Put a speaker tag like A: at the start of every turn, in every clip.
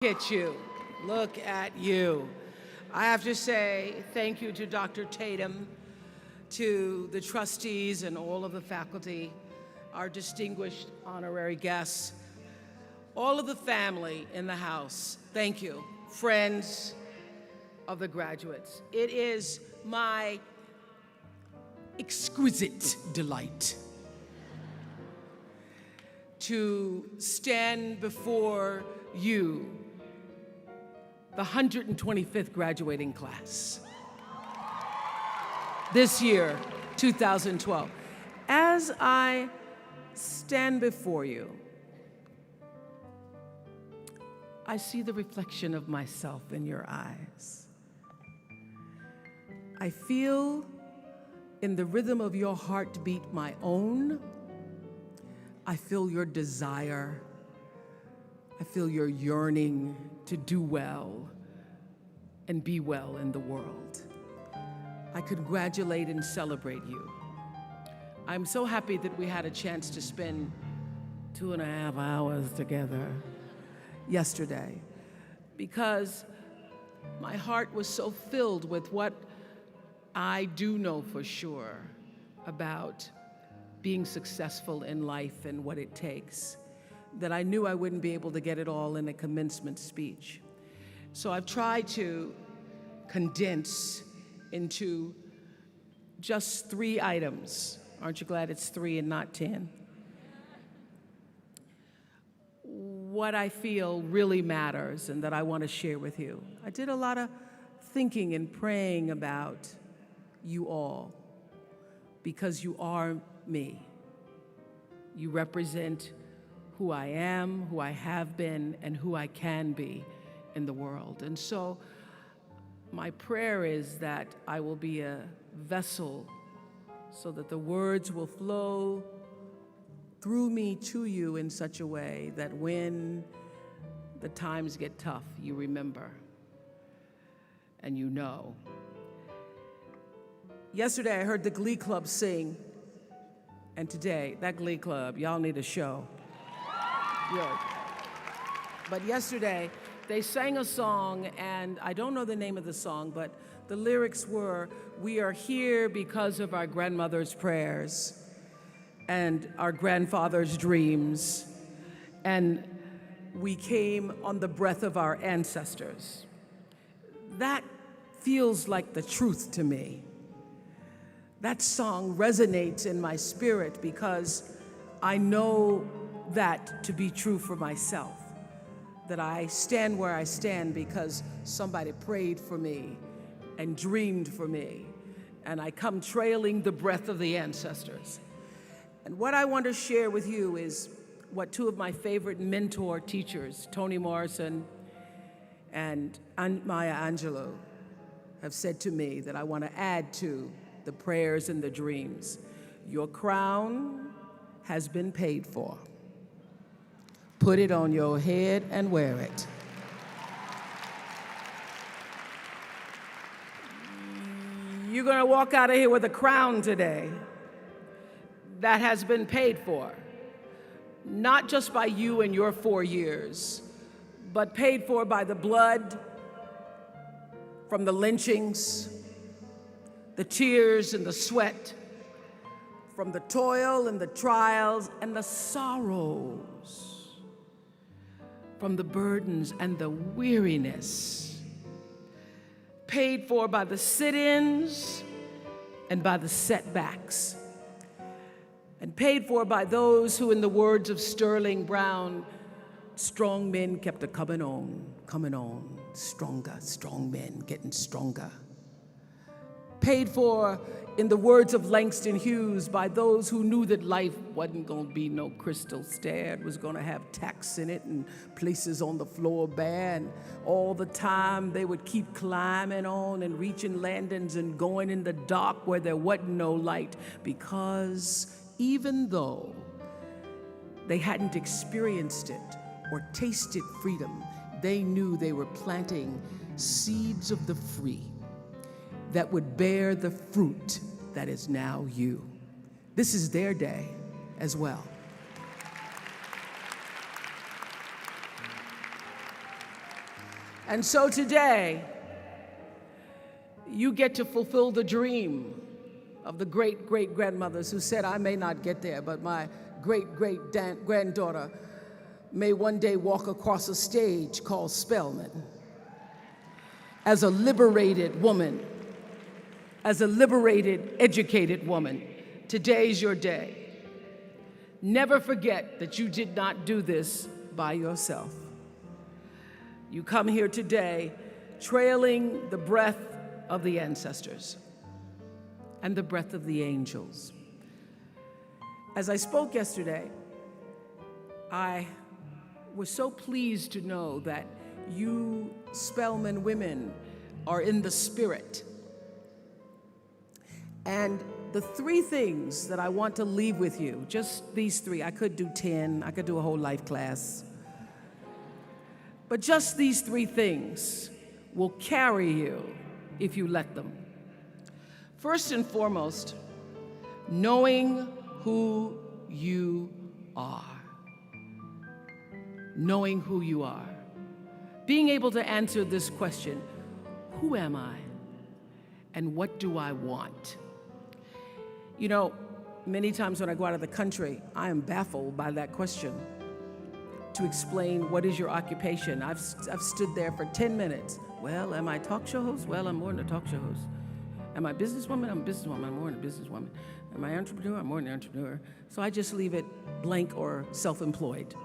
A: Look at you. Look at you. I have to say thank you to Dr. Tatum, to the trustees and all of the faculty, our distinguished honorary guests, all of the family in the house. Thank you. Friends of the graduates. It is my exquisite delight to stand before you, the 125th graduating class this year, 2012. As I stand before you, I see the reflection of myself in your eyes. I feel in the rhythm of your heartbeat my own. I feel your desire. I feel your yearning to do well and be well in the world. I congratulate and celebrate you. I'm so happy that we had a chance to spend 2.5 hours together yesterday, because my heart was so filled with what I do know for sure about being successful in life and what it takes, that I knew I wouldn't be able to get it all in a commencement speech. So I've tried to condense into just 3 items. Aren't you glad it's 3 and not 10? What I feel really matters and that I want to share with you. I did a lot of thinking and praying about you all, because you are me. You represent who I am, who I have been, and who I can be in the world. And so my prayer is that I will be a vessel so that the words will flow through me to you in such a way that when the times get tough, you remember and you know. Yesterday I heard the Glee Club sing, and today, that Glee Club, y'all need a show. Really. But yesterday, they sang a song, and I don't know the name of the song, but the lyrics were, "We are here because of our grandmother's prayers and our grandfather's dreams, and we came on the breath of our ancestors." That feels like the truth to me. That song resonates in my spirit because I know that to be true for myself, that I stand where I stand because somebody prayed for me and dreamed for me, and I come trailing the breath of the ancestors. And what I want to share with you is what 2 of my favorite mentor teachers, Toni Morrison and Maya Angelou, have said to me that I want to add to the prayers and the dreams. Your crown has been paid for. Put it on your head and wear it. You're going to walk out of here with a crown today that has been paid for, not just by you and your 4 years, but paid for by the blood from the lynchings, the tears and the sweat, from the toil and the trials and the sorrows, from the burdens and the weariness, paid for by the sit-ins and by the setbacks, and paid for by those who, in the words of Sterling Brown, strong men kept a coming on, stronger, strong men getting stronger. Paid for, in the words of Langston Hughes, by those who knew that life wasn't going to be no crystal stair. It was going to have tacks in it and places on the floor bare, and all the time they would keep climbing on and reaching landings and going in the dark where there wasn't no light, because even though they hadn't experienced it or tasted freedom, they knew they were planting seeds of the free that would bear the fruit that is now you. This is their day as well. And so today, you get to fulfill the dream of the great-great-grandmothers who said, I may not get there, but my great-great-granddaughter may one day walk across a stage called Spelman as a liberated woman, as a liberated, educated woman. Today's your day. Never forget that you did not do this by yourself. You come here today trailing the breath of the ancestors and the breath of the angels. As I spoke yesterday, I was so pleased to know that you Spelman women are in the spirit. And the three things that I want to leave with you, just these three, I could do 10, I could do a whole life class, but just these three things will carry you if you let them. First and foremost, knowing who you are. Knowing who you are. Being able to answer this question, who am I and what do I want? You know, many times when I go out of the country, I am baffled by that question. To explain what is your occupation. I've stood there for 10 minutes. Well, am I a talk show host? Well, I'm more than a talk show host. Am I a businesswoman? I'm a businesswoman. I'm more than a businesswoman. Am I an entrepreneur? I'm more than an entrepreneur. So I just leave it blank or self-employed.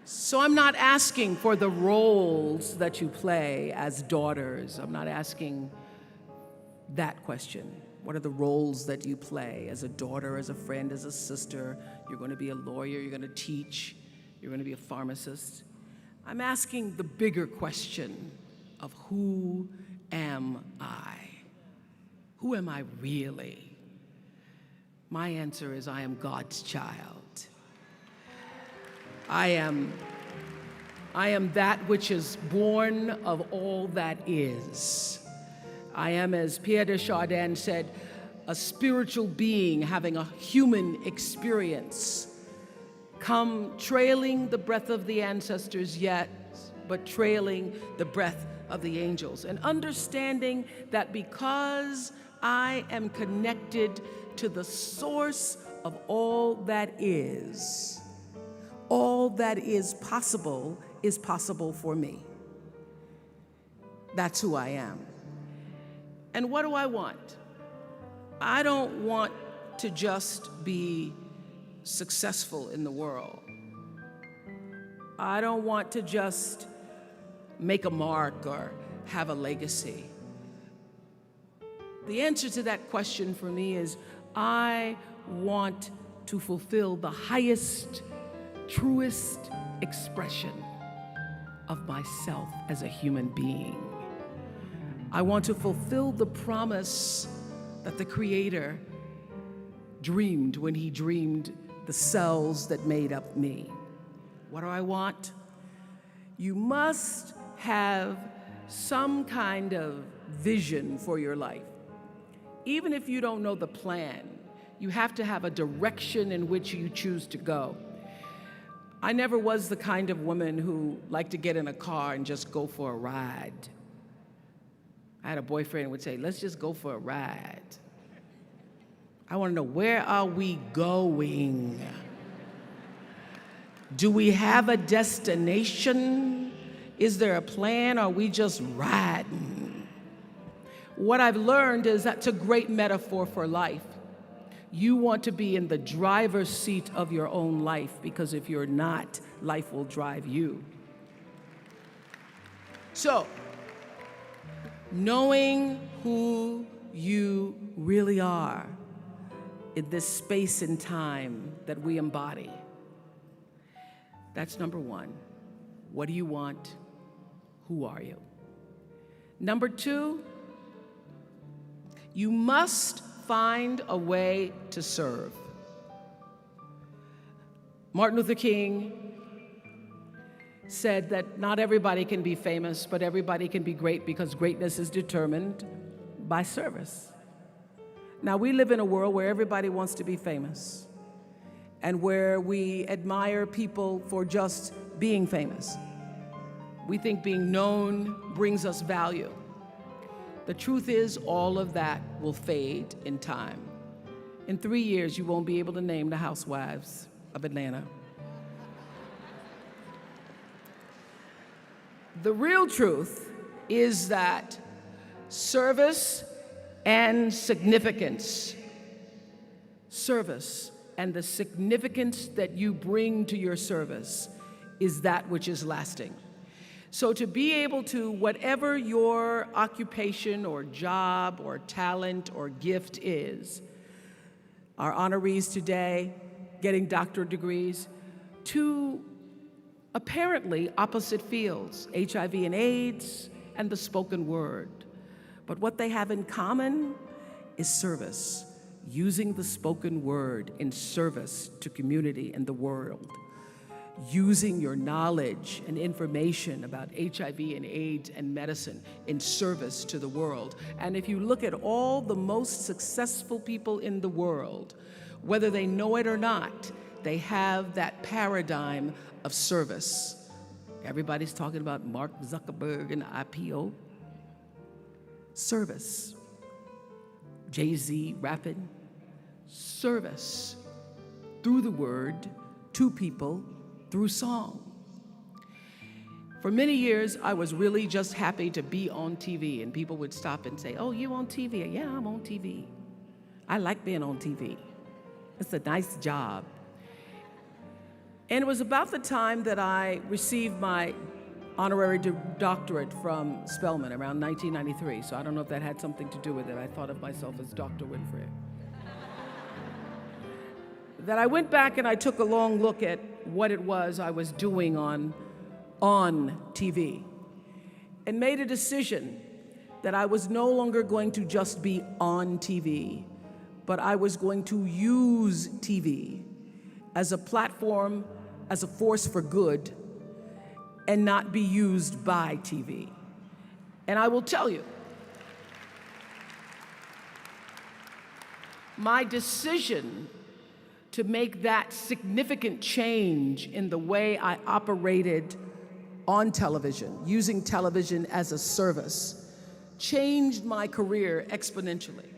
A: So I'm not asking for the roles that you play as daughters. I'm not asking that question. What are the roles that you play as a daughter, as a friend, as a sister? You're going to be a lawyer, you're going to teach, you're going to be a pharmacist. I'm asking the bigger question of who am I? Who am I really? My answer is I am God's child. I am that which is born of all that is. I am, as Pierre de Chardin said, a spiritual being having a human experience, come trailing the breath of the ancestors yet, but trailing the breath of the angels. And understanding that because I am connected to the source of all that is possible for me. That's who I am. And what do I want? I don't want to just be successful in the world. I don't want to just make a mark or have a legacy. The answer to that question for me is I want to fulfill the highest, truest expression of myself as a human being. I want to fulfill the promise that the Creator dreamed when He dreamed the cells that made up me. What do I want? You must have some kind of vision for your life. Even if you don't know the plan, you have to have a direction in which you choose to go. I never was the kind of woman who liked to get in a car and just go for a ride. I had a boyfriend who would say, let's just go for a ride. I want to know, where are we going? Do we have a destination? Is there a plan? Or are we just riding? What I've learned is that's a great metaphor for life. You want to be in the driver's seat of your own life, because if you're not, life will drive you. So, knowing who you really are in this space and time that we embody. That's number one. What do you want? Who are you? Number two, you must find a way to serve. Martin Luther King said that not everybody can be famous, but everybody can be great, because greatness is determined by service. Now, we live in a world where everybody wants to be famous and where we admire people for just being famous. We think being known brings us value. The truth is, all of that will fade in time. In 3 years, you won't be able to name the housewives of Atlanta. The real truth is that service and significance, service and the significance that you bring to your service is that which is lasting. So to be able to, whatever your occupation or job or talent or gift is, our honorees today getting doctorate degrees, to apparently opposite fields, HIV and AIDS and the spoken word. But what they have in common is service, using the spoken word in service to community and the world, using your knowledge and information about HIV and AIDS and medicine in service to the world. And if you look at all the most successful people in the world, whether they know it or not, they have that paradigm of service. Everybody's talking about Mark Zuckerberg and IPO. Service. Jay-Z rapping. Service. Through the word, to people, through song. For many years, I was really just happy to be on TV, and people would stop and say, "Oh, you on TV?" "Yeah, I'm on TV. I like being on TV. It's a nice job." And it was about the time that I received my honorary doctorate from Spelman, around 1993. So I don't know if that had something to do with it. I thought of myself as Dr. Winfrey. That I went back and I took a long look at what it was I was doing on TV and made a decision that I was no longer going to just be on TV, but I was going to use TV as a platform, as a force for good, and not be used by TV. And I will tell you, my decision to make that significant change in the way I operated on television, using television as a service, changed my career exponentially.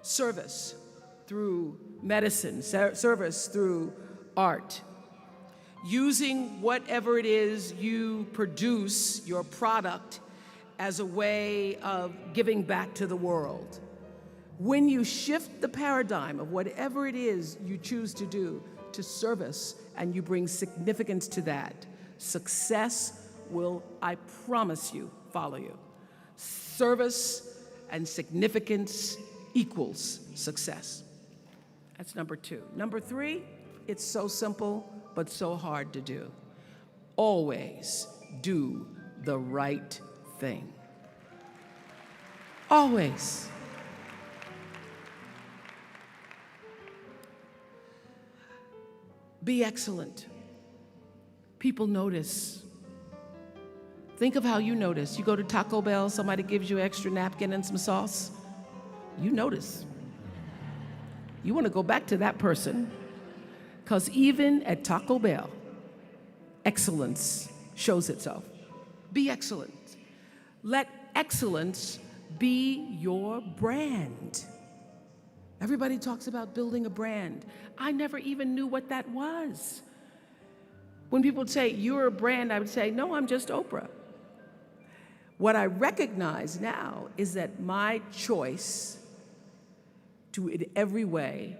A: Service through medicine, service through art, using whatever it is you produce, your product, as a way of giving back to the world. When you shift the paradigm of whatever it is you choose to do to service and you bring significance to that, success will, I promise you, follow you. Service and significance equals success. That's number 2. Number 3, it's so simple, but so hard to do. Always do the right thing. Always. Be excellent. People notice. Think of how you notice. You go to Taco Bell, somebody gives you an extra napkin and some sauce. You notice. You want to go back to that person. Because even at Taco Bell, excellence shows itself. Be excellent. Let excellence be your brand. Everybody talks about building a brand. I never even knew what that was. When people would say, "You're a brand," I would say, "No, I'm just Oprah." What I recognize now is that my choice to, in every way,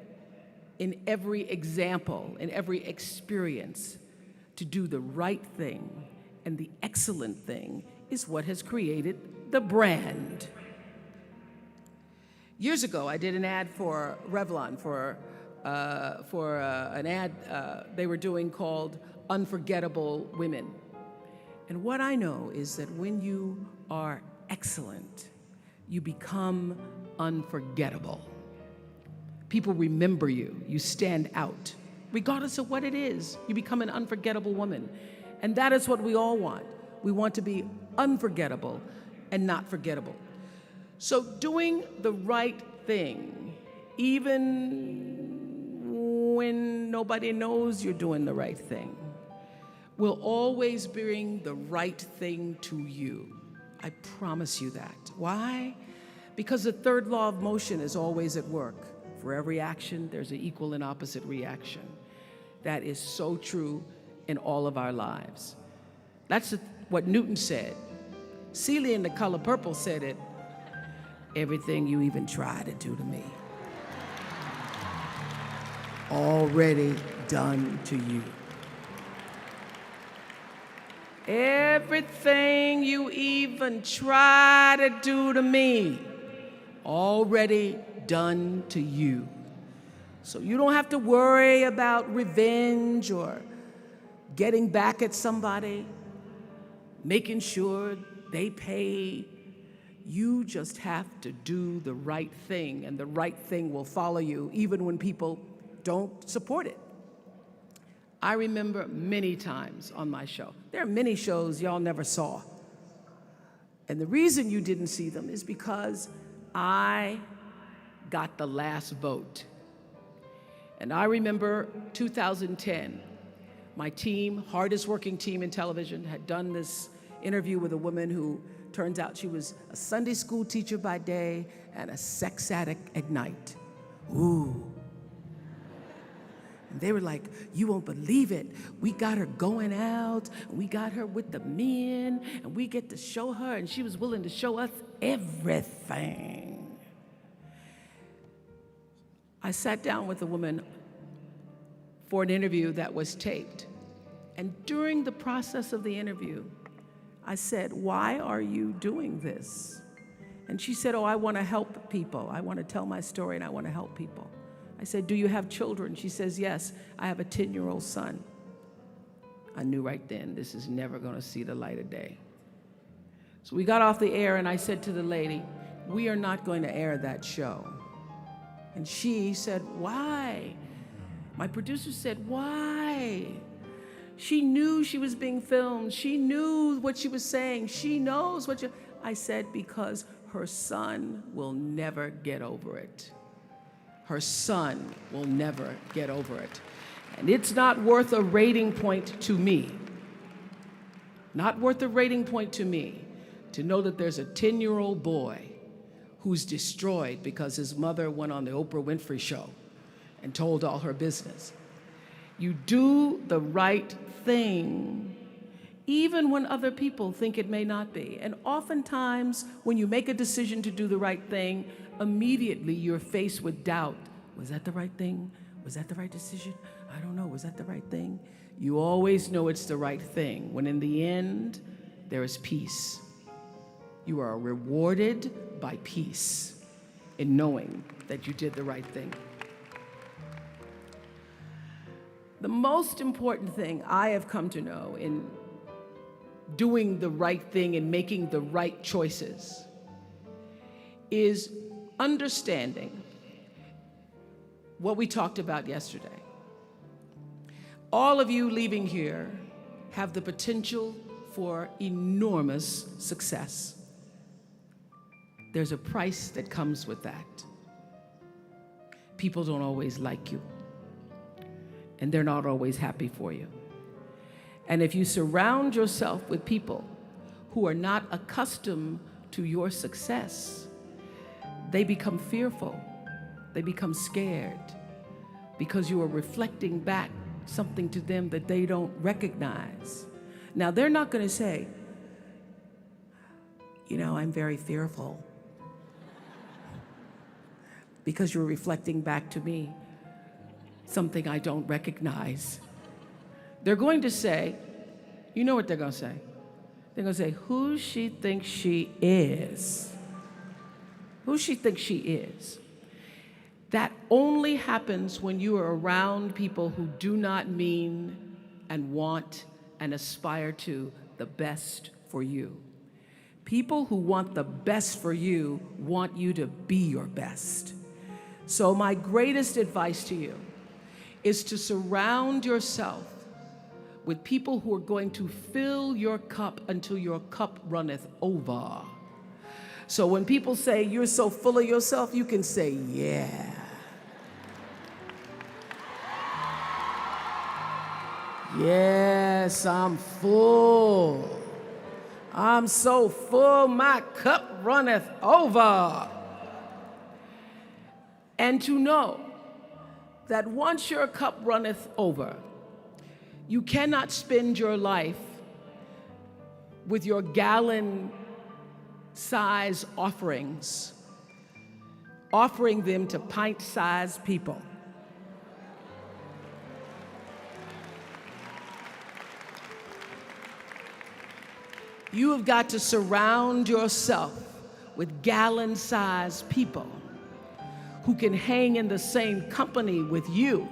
A: in every example, in every experience, to do the right thing and the excellent thing is what has created the brand. Years ago, I did an ad for Revlon for an ad they were doing called Unforgettable Women. And what I know is that when you are excellent, you become unforgettable. People remember you. You stand out. Regardless of what it is, you become an unforgettable woman. And that is what we all want. We want to be unforgettable and not forgettable. So doing the right thing, even when nobody knows you're doing the right thing, will always bring the right thing to you. I promise you that. Why? Because the third law of motion is always at work. For every action, there's an equal and opposite reaction. That is so true in all of our lives. That's what Newton said. Celia in The Color Purple said it. Everything you even try to do to me, already done to you. Everything you even try to do to me, already done to you. So you don't have to worry about revenge or getting back at somebody, making sure they pay. You just have to do the right thing, and the right thing will follow you even when people don't support it. I remember many times on my show. There are many shows y'all never saw. And the reason you didn't see them is because I got the last vote. And I remember 2010, my team, hardest working team in television, had done this interview with a woman who turns out she was a Sunday school teacher by day and a sex addict at night. Ooh. And they were like, you won't believe it. We got her going out, and we got her with the men, and we get to show her, and she was willing to show us everything. I sat down with a woman for an interview that was taped. And during the process of the interview, I said, why are you doing this? And she said, oh, I want to help people. I want to tell my story, and I want to help people. I said, do you have children? She says, yes, I have a 10-year-old son. I knew right then this is never going to see the light of day. So we got off the air, and I said to the lady, we are not going to air that show. And she said, why? My producer said, why? She knew she was being filmed. She knew what she was saying. She knows what you... I said, because her son will never get over it. Her son will never get over it. And it's not worth a rating point to me. Not worth a rating point to me to know that there's a 10-year-old boy who's destroyed because his mother went on the Oprah Winfrey show and told all her business. You do the right thing, even when other people think it may not be. And oftentimes, when you make a decision to do the right thing, immediately you're faced with doubt. Was that the right thing? Was that the right decision? I don't know. Was that the right thing? You always know it's the right thing, when in the end, there is peace. You are rewarded by peace in knowing that you did the right thing. The most important thing I have come to know in doing the right thing and making the right choices is understanding what we talked about yesterday. All of you leaving here have the potential for enormous success. There's a price that comes with that. People don't always like you, and they're not always happy for you. And if you surround yourself with people who are not accustomed to your success, they become fearful, they become scared, because you are reflecting back something to them that they don't recognize. Now, they're not going to say, you know, I'm very fearful, because you're reflecting back to me something I don't recognize. They're going to say, you know what they're going to say? They're going to say, who she thinks she is. Who she thinks she is. That only happens when you are around people who do not mean and want and aspire to the best for you. People who want the best for you want you to be your best. So my greatest advice to you is to surround yourself with people who are going to fill your cup until your cup runneth over. So when people say you're so full of yourself, you can say, yeah. Yes, I'm full. I'm so full, my cup runneth over. And to know that once your cup runneth over, you cannot spend your life with your gallon-size offerings, offering them to pint-sized people. You have got to surround yourself with gallon-sized people who can hang in the same company with you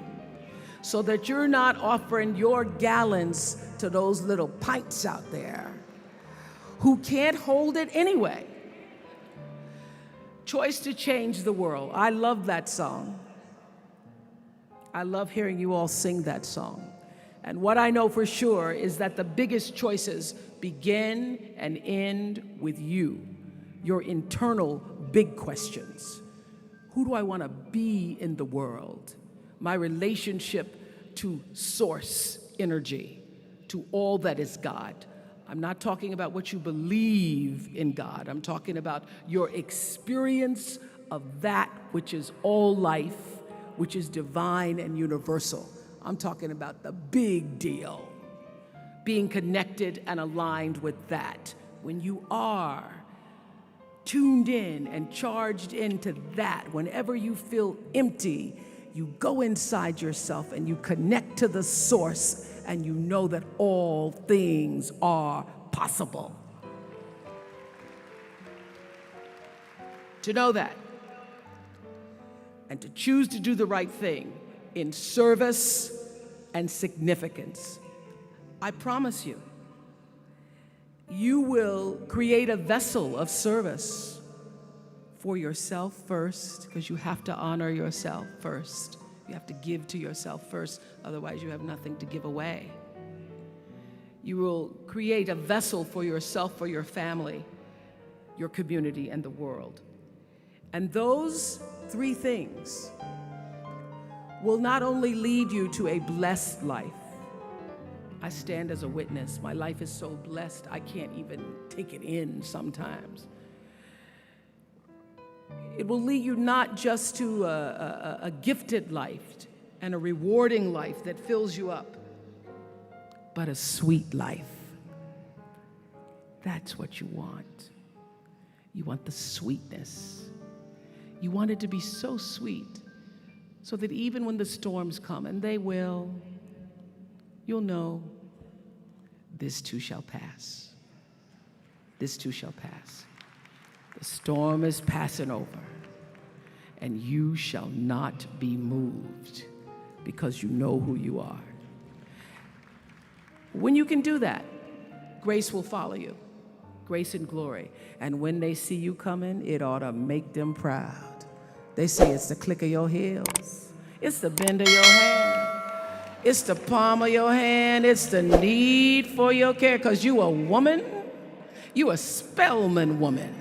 A: so that you're not offering your gallons to those little pints out there who can't hold it anyway. Choice to Change the World. I love that song. I love hearing you all sing that song. And what I know for sure is that the biggest choices begin and end with you, your internal big questions. Who do I want to be in the world? My relationship to source energy, to all that is God. I'm not talking about what you believe in God. I'm talking about your experience of that which is all life, which is divine and universal. I'm talking about the big deal. Being connected and aligned with that. When you are tuned in and charged into that, whenever you feel empty, you go inside yourself and you connect to the source and you know that all things are possible. To know that and to choose to do the right thing in service and significance, I promise you, you will create a vessel of service for yourself first, because you have to honor yourself first. You have to give to yourself first, otherwise you have nothing to give away. You will create a vessel for yourself, for your family, your community, and the world. And those three things will not only lead you to a blessed life. I stand as a witness. My life is so blessed, I can't even take it in sometimes. It will lead you not just to a gifted life and a rewarding life that fills you up, but a sweet life. That's what you want. You want the sweetness. You want it to be so sweet so that even when the storms come, and they will, you'll know this too shall pass. This too shall pass. The storm is passing over, and you shall not be moved because you know who you are. When you can do that, grace will follow you, grace and glory. And when they see you coming, it ought to make them proud. They say it's the click of your heels, it's the bend of your hand, it's the palm of your hand, it's the need for your care, because you a woman, you a Spelman woman.